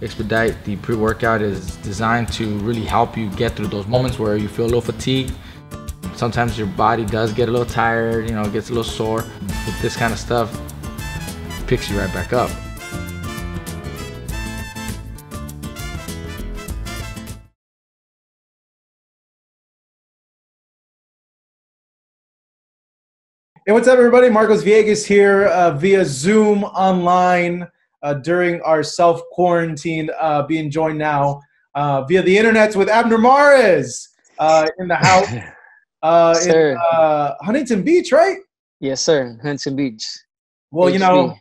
Expedite, the pre-workout, is designed to really help you get through those moments where you feel a little fatigued. Sometimes your body does get a little tired, it gets a little sore. With this kind of stuff, it picks you right back up. Hey, what's up, everybody? Marcos Villegas here via Zoom online during our self-quarantine, being joined now via the internet with Abner in the house in Sir. Huntington Beach, right? Yes, sir. Huntington Beach. Well, HB.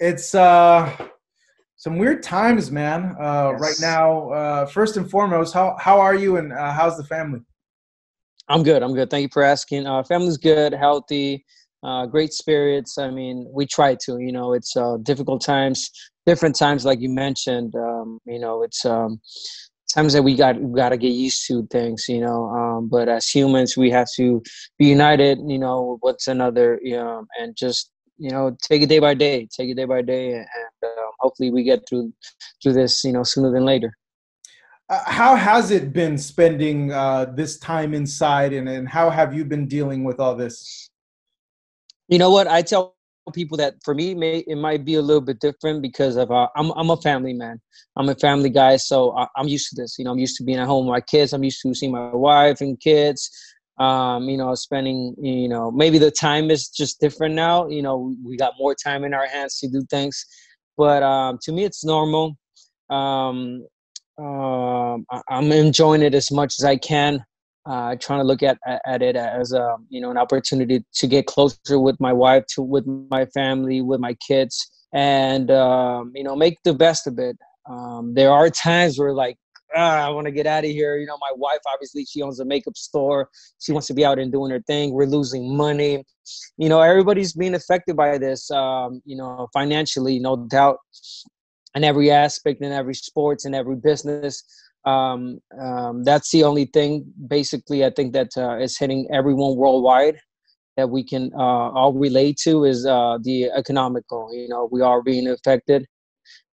it's some weird times, man, right Yes. now. First and foremost, how are you, and how's the family? I'm good. I'm good. Thank you for asking. Family's good, healthy, great spirits. I mean, we try to, it's difficult times, different times, like you mentioned. It's times that we got to get used to things, but as humans, we have to be united, what's another, and just, take it day by day, and hopefully we get through this, sooner than later. How has it been spending this time inside, and how have you been dealing with all this? You know what? I tell people that for me, it might be a little bit different because of I'm a family man. I'm a family guy, so I'm used to this. I'm used to being at home with my kids. I'm used to seeing my wife and kids. Spending. Maybe the time is just different now. We got more time in our hands to do things, but to me, it's normal. Um, I'm enjoying it as much as I can. Trying to look at it as an opportunity to get closer with my wife, with my family, with my kids, and make the best of it. There are times where like I want to get out of here. My wife, obviously, she owns a makeup store. She wants to be out and doing her thing. We're losing money. Everybody's being affected by this. Financially, no doubt, in every aspect, in every sports, in every business. That's the only thing, basically, I think that is hitting everyone worldwide that we can all relate to is the economical. We are being affected.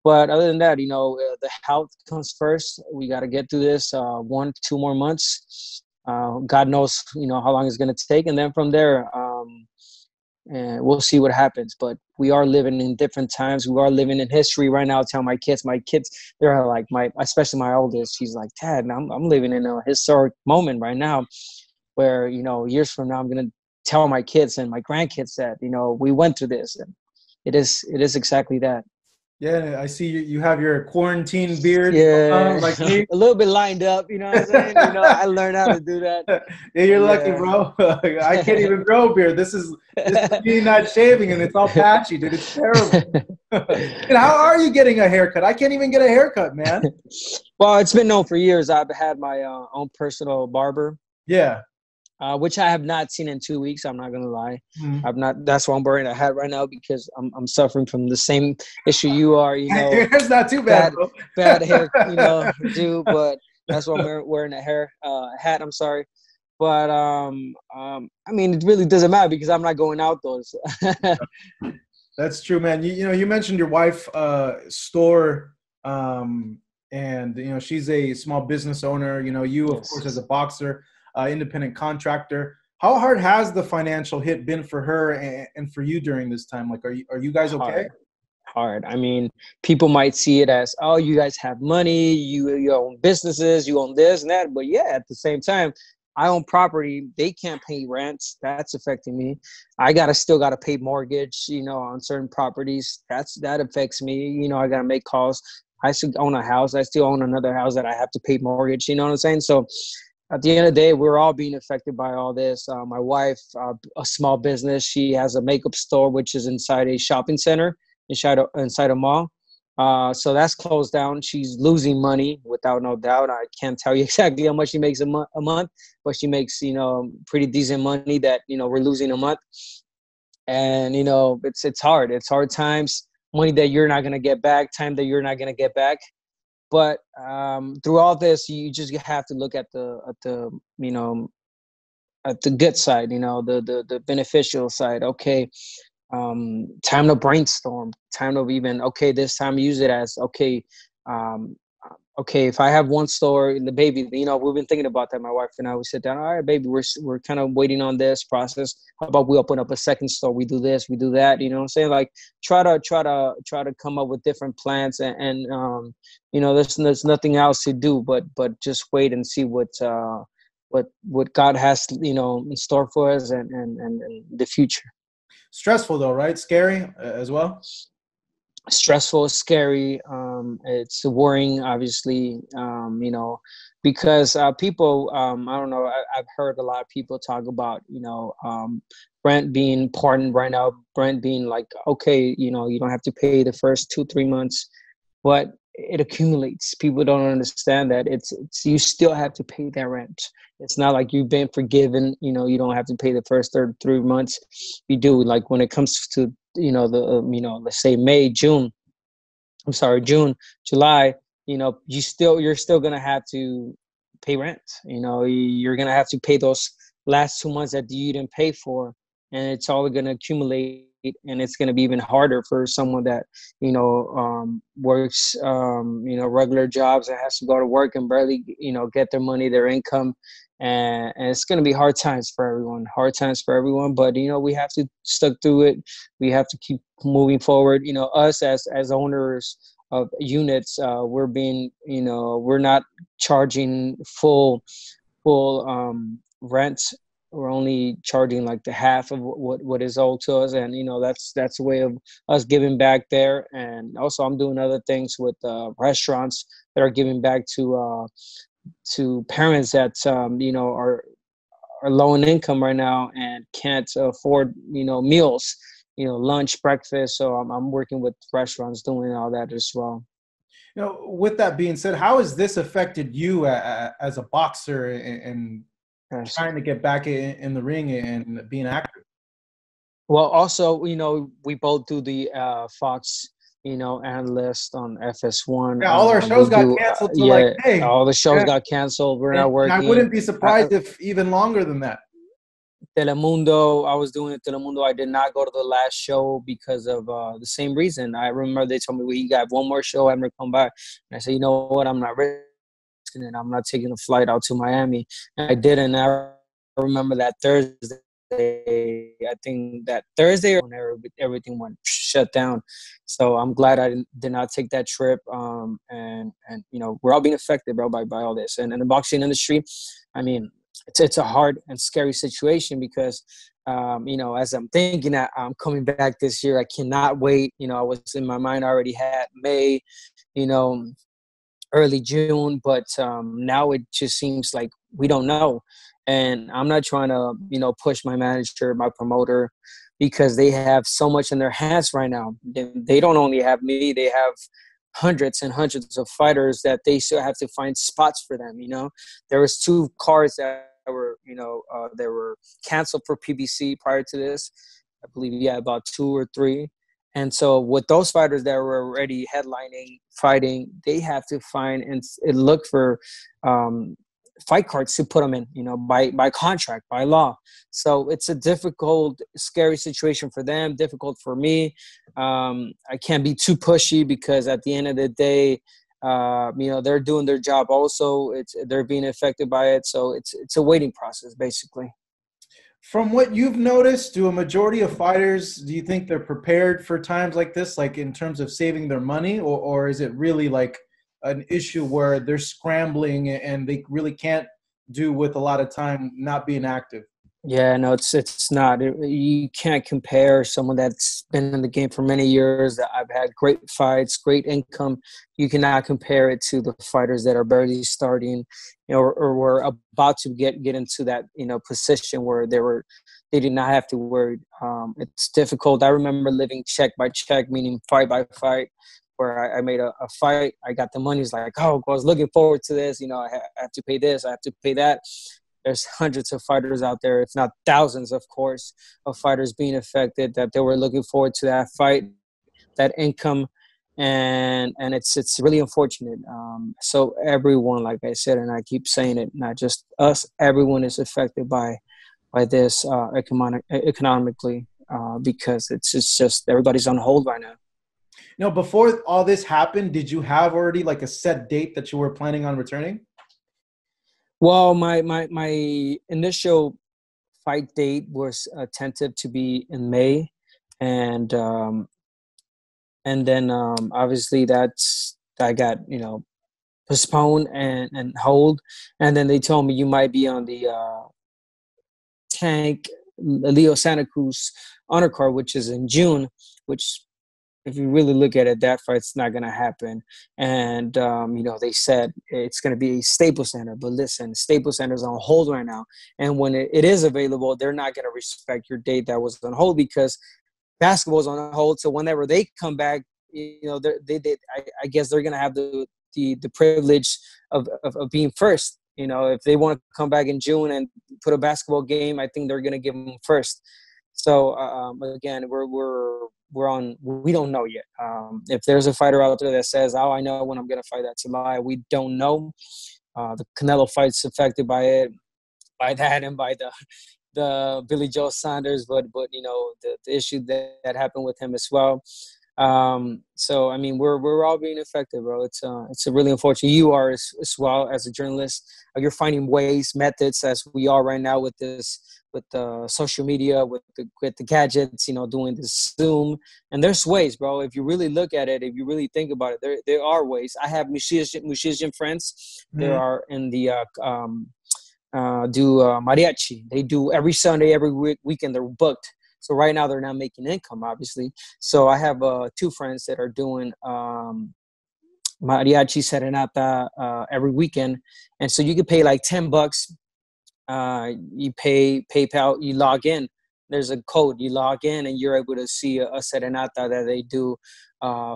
But other than that, the health comes first. We got to get through this 1, 2 more months. God knows, how long it's going to take. And then from there, and we'll see what happens. But we are living in different times. We are living in history right now. I tell my kids, they're like especially my oldest. She's like, Dad, I'm living in a historic moment right now, where years from now I'm gonna tell my kids and my grandkids that we went through this, and it is exactly that. Yeah, I see you have your quarantine beard going Yeah, on, like me. a little bit lined up. You know what I'm saying? I learned how to do that. Yeah, you're lucky, Yeah. bro. I can't even grow a beard. This is me not shaving, and it's all patchy, dude. It's terrible. And how are you getting a haircut? I can't even get a haircut, man. Well, it's been known for years. I've had my own personal barber, Yeah. which I have not seen in 2 weeks. I'm not gonna lie. Mhm. I've not. That's why I'm wearing a hat right now, because I'm suffering from the same issue you are. It's not too bad, Bad bro. bad hair. Do, but that's why I'm wearing a hat. I'm sorry, but I mean, it really doesn't matter because I'm not going outdoors. That's true, man. You mentioned your wife store, and she's a small business owner. You, of course, as Yes. a boxer, independent contractor. How hard has the financial hit been for her and for you during this time? Like, are you guys okay? Hard. Hard. I mean, people might see it as, oh, you guys have money, you own businesses, you own this and that. But yeah, at the same time, I own property. They can't pay rents. That's affecting me. Still gotta pay mortgage, on certain properties. That affects me. I gotta make calls. I still own a house. I still own another house that I have to pay mortgage. You know what I'm saying? So at the end of the day, we're all being affected by all this. My wife, a small business, she has a makeup store, which is inside a shopping center, inside a mall. So that's closed down. She's losing money without no doubt. I can't tell you exactly how much she makes a month, but she makes, pretty decent money that, we're losing a month. And, it's hard. It's hard times, money that you're not going to get back, time that you're not going to get back. But through all this, you just have to look at the good side, the beneficial side. Okay, time to brainstorm, time to even, okay, this time use it as, okay, Um, okay, if I have one store in the baby, you know, we've been thinking about that. My wife and I, we sit down. All right, baby, we're kind of waiting on this process. How about we open up a second store? We do this, we do that. You know what I'm saying? Like try to come up with different plans and you know, there's nothing else to do but just wait and see what God has, you know, in store for us and the future. Stressful though, right? Scary as well. Stressful, scary. It's worrying, obviously. You know, because people, I don't know. I've heard a lot of people talk about, you know, rent being pardoned right now. Rent being like, okay, you know, you don't have to pay the first 2-3 months, but it accumulates. People don't understand that it's you still have to pay that rent. It's not like you've been forgiven. You know, you don't have to pay the first 3 months. You do. Like when it comes to, you know, the you know, let's say June, July. You know, you're still gonna have to pay rent. You know, you're gonna have to pay those last 2 months that you didn't pay for, and it's all gonna accumulate, and it's gonna be even harder for someone that, you know, works, you know, regular jobs and has to go to work and barely, you know, get their money, their income, and it's gonna be hard times for everyone. Hard times for everyone, but you know, we have to stuck through it. We have to keep moving forward. You know, us as owners of units, we're being, you know, we're not charging full rent. We're only charging like the half of what is owed to us, and you know, that's a way of us giving back there. And also, I'm doing other things with restaurants that are giving back to parents that, you know, are low in income right now and can't afford, you know, meals, you know, lunch, breakfast. So I'm working with restaurants doing all that as well. You know, with that being said, how has this affected you as a boxer and Yes. trying to get back in the ring and being active? Well, also, you know, we both do the Fox, you know, analyst on FS1. Yeah, all our We shows got do, canceled to like yeah, May. all the shows Yeah, got canceled. We're not and I working. wouldn't be surprised if even longer than that. Telemundo, I was doing Telemundo. I did not go to the last show because of the same reason. I remember they told me, well, you got one more show, Abner, come back. And I said, you know what, I'm not risking it. I'm not taking a flight out to Miami. And I did, and I remember that Thursday, I think that Thursday when everything went shut down. So I'm glad I did not take that trip. And you know, we're all being affected, bro, by all this. And in the boxing industry, I mean, it's a hard and scary situation because, you know, as I'm thinking that I'm coming back this year, I cannot wait. You know, I was in my mind, I already had May, you know, early June, but now it just seems like we don't know. And I'm not trying to, you know, push my manager, my promoter, because they have so much in their hands right now. They don't only have me, they have hundreds and hundreds of fighters that they still have to find spots for them. You know, there was 2 cards that were, you know, they were canceled for PBC prior to this. I believe, yeah, about 2 or 3. And so with those fighters that were already headlining, fighting, they have to find and look for fight cards to put them in, you know, by contract, by law. So it's a difficult, scary situation for them, difficult for me. I can't be too pushy because at the end of the day, you know, they're doing their job also. They're being affected by it. So it's a waiting process, basically. From what you've noticed, do a majority of fighters, do you think they're prepared for times like this, like in terms of saving their money, or is it really like an issue where they're scrambling and they really can't do with a lot of time not being active? Yeah, no, it's not. You can't compare someone that's been in the game for many years, that I've had great fights, great income. You cannot compare it to the fighters that are barely starting, you know, or were about to get into that, you know, position where they did not have to worry. It's difficult. I remember living check by check, meaning fight by fight, where I made a fight. I got the money. It's like, oh, I was looking forward to this. You know, I have to pay this. I have to pay that. There's hundreds of fighters out there, if not thousands, of course, of fighters being affected, that they were looking forward to that fight, that income, and it's really unfortunate. So everyone, like I said, and I keep saying it, not just us, everyone is affected by this economically, because it's just everybody's on hold right now. Now, before all this happened, did you have already like a set date that you were planning on returning? Well, my initial fight date was tentative to be in May, and then obviously I got postponed and hold, and then they told me you might be on the Tank Leo Santa Cruz undercard, which is in June, which if you really look at it, that fight's not going to happen. And, they said it's going to be a Staples Center. But listen, Staples Center is on hold right now. And when it is available, they're not going to respect your date that was on hold because basketball's on hold. So whenever they come back, I guess they're going to have the privilege of being first. If they want to come back in June and put a basketball game, I think they're going to give them first. So again, we don't know yet. If there's a fighter out there that says, "Oh, I know when I'm going to fight," that's a lie. We don't know. The Canelo fight's affected by that, and by the Billy Joe Saunders, but the issue that happened with him as well. So I mean, we're all being affected, bro. It's a really unfortunate. You are as well as a journalist. You're finding ways, methods, as we are right now with this, with the social media, with the gadgets. Doing this Zoom, and there's ways, bro. If you really look at it, if you really think about it, there are ways. I have musician friends. Mm-hmm. There are in the do mariachi. They do every Sunday, every weekend. They're booked. So right now they're not making income, obviously. So I have 2 friends that are doing mariachi serenata every weekend, and so you could pay like $10. You pay PayPal, you log in. There's a code. You log in, and you're able to see a serenata that they do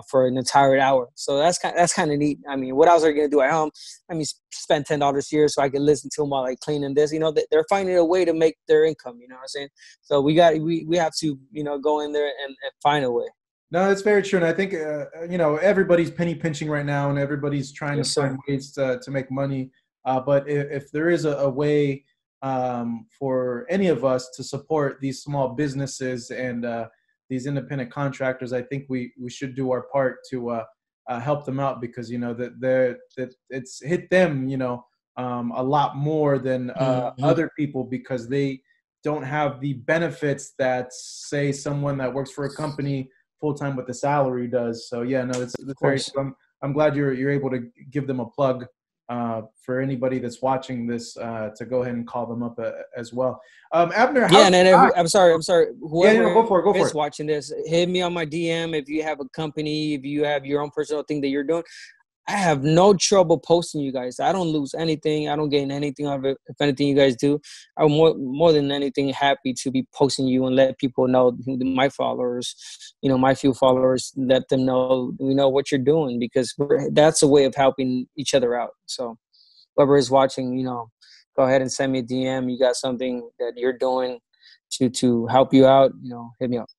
for an entire hour. So that's kind of neat. I mean, what else are you gonna do at home? I mean, spend $10 here so I can listen to them while like cleaning this. They're finding a way to make their income. You know what I'm saying? So we have to go in there and find a way. No, that's very true, and I think everybody's penny pinching right now, and everybody's trying to find ways to make money. But if there is a way for any of us to support these small businesses and these independent contractors, I think we should do our part to help them out, because that it's hit them a lot more than other people, because they don't have the benefits that, say, someone that works for a company full time with the salary does. So yeah, no, it's very. I'm glad you're able to give them a plug. For anybody that's watching this, to go ahead and call them up as well. Abner, I'm sorry. Whoever go for is it. watching this, hit me on my DM if you have a company, if you have your own personal thing that you're doing. I have no trouble posting you guys. I don't lose anything. I don't gain anything out of it. If anything you guys do, I'm more than anything happy to be posting you and let people know, my followers, my few followers, let them know, what you're doing, because that's a way of helping each other out. So whoever is watching, go ahead and send me a DM. You got something that you're doing to help you out, hit me up.